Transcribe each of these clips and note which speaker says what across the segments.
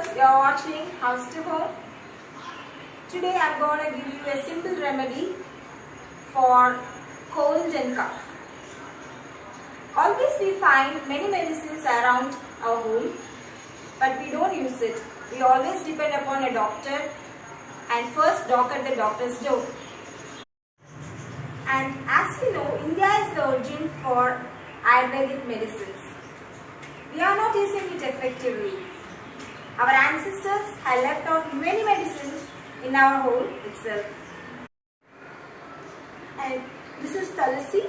Speaker 1: viewers, you are watching House to Home. Today I am going to give you a simple remedy for cold and cough. Always we find many medicines around our home, but we don't use it. We always depend upon a doctor and first knock at the doctor's door. And as you know, India is the origin for Ayurvedic medicines. We are not using it effectively. Our ancestors had left out many medicines in our home itself. And this is Tulsi.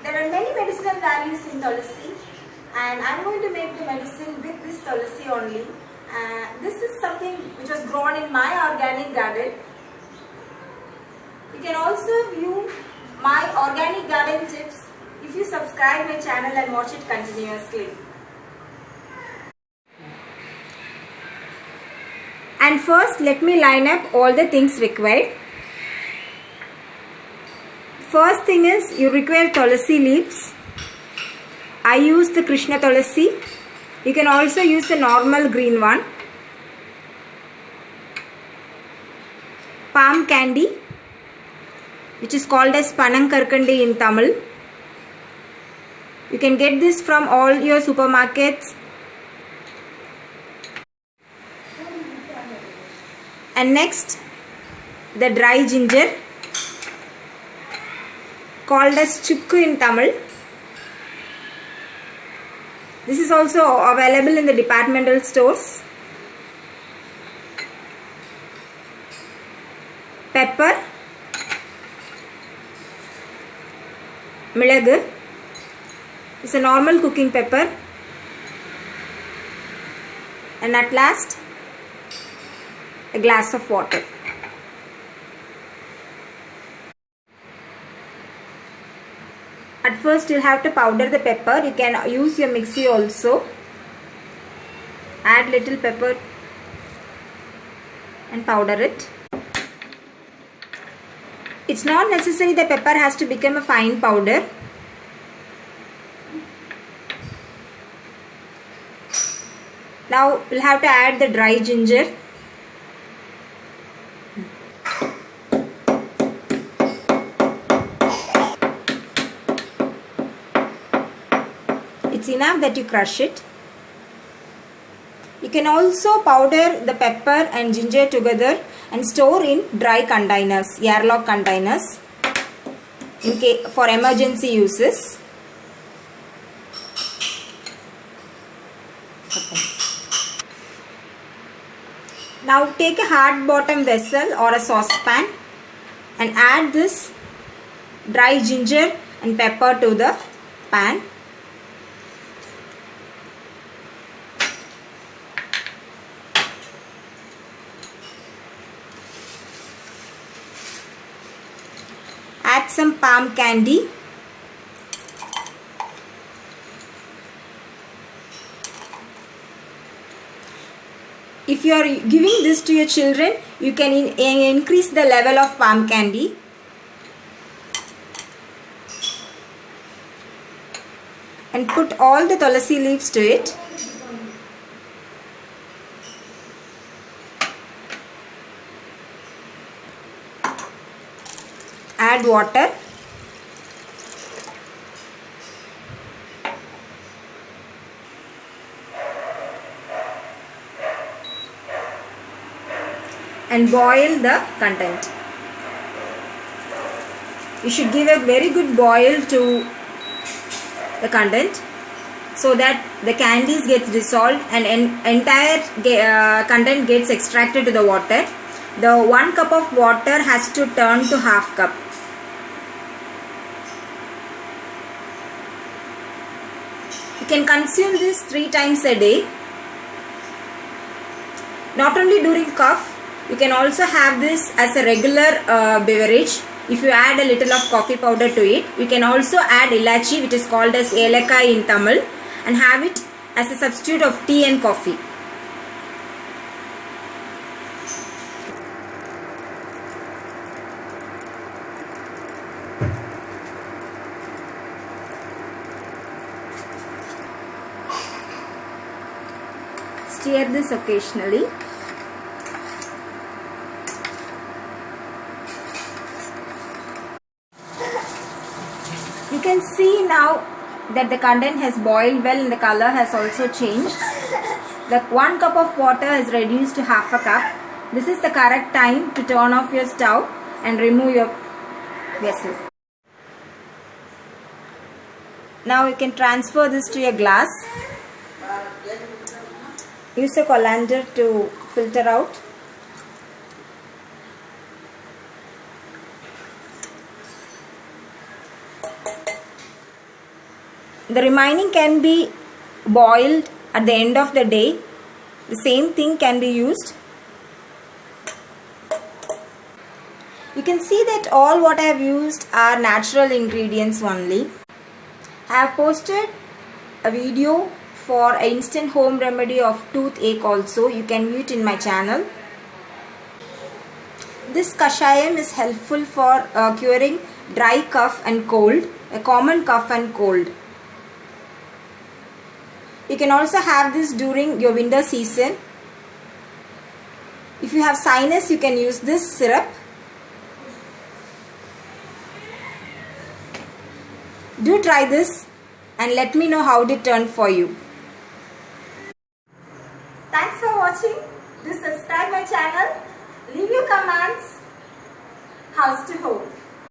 Speaker 1: There are many medicinal values in Tulsi, and I am going to make the medicine with this Tulsi only. This is something which was grown in my organic garden. You can also view my organic garden tips if you subscribe my channel and watch it continuously. And first, let me line up all the things required. First thing is, you require Tulsi leaves. I use the Krishna Tulsi. You can also use the normal green one. Palm candy, which is called as Panankarkandi in Tamil. You can get this from all your supermarkets. And next, the dry ginger, called as chukku in Tamil. This is also available in the departmental stores. Pepper, milagu, it's a normal cooking pepper. And at last, a glass of water. At first, you'll have to powder the pepper. You can use your mixie also. Add little pepper and powder it. It's not necessary the pepper has to become a fine powder. Now we'll have to add the dry ginger. It's enough that you crush it. You can also powder the pepper and ginger together and store in dry containers, airlock containers, for emergency uses. Now take a hard bottom vessel or a saucepan and add this dry ginger and pepper to the pan. Add some palm candy. If you are giving this to your children, you can increase the level of palm candy. And put all the Tulsi leaves to it. Add water. And boil the content. You should give a very good boil to the content so that the candies gets dissolved and entire content gets extracted to the water. The 1 cup of water has to turn to half cup. You can consume this 3 times a day. Not only during cough, you can also have this as a regular beverage. If you add a little of coffee powder to it, you can also add ilachi, which is called as elakai in Tamil, and have it as a substitute of tea and coffee. Stir this occasionally. You can see now that the content has boiled well and the color has also changed. The 1 cup of water is reduced to half a cup. This is the correct time to turn off your stove and remove your vessel. Now you can transfer this to a glass. Use a colander to filter out. The remaining can be boiled at the end of the day. The same thing can be used. You can see that all what I have used are natural ingredients only. I have posted a video for an instant home remedy of toothache also. You can view it in my channel. This kashayam is helpful for curing dry cough and cold, a common cough and cold. You can also have this during your winter season. If you have sinus, you can use this syrup. Do try this and let me know how it turned for you. Thanks for watching. Do subscribe my channel. Leave your comments. House to home.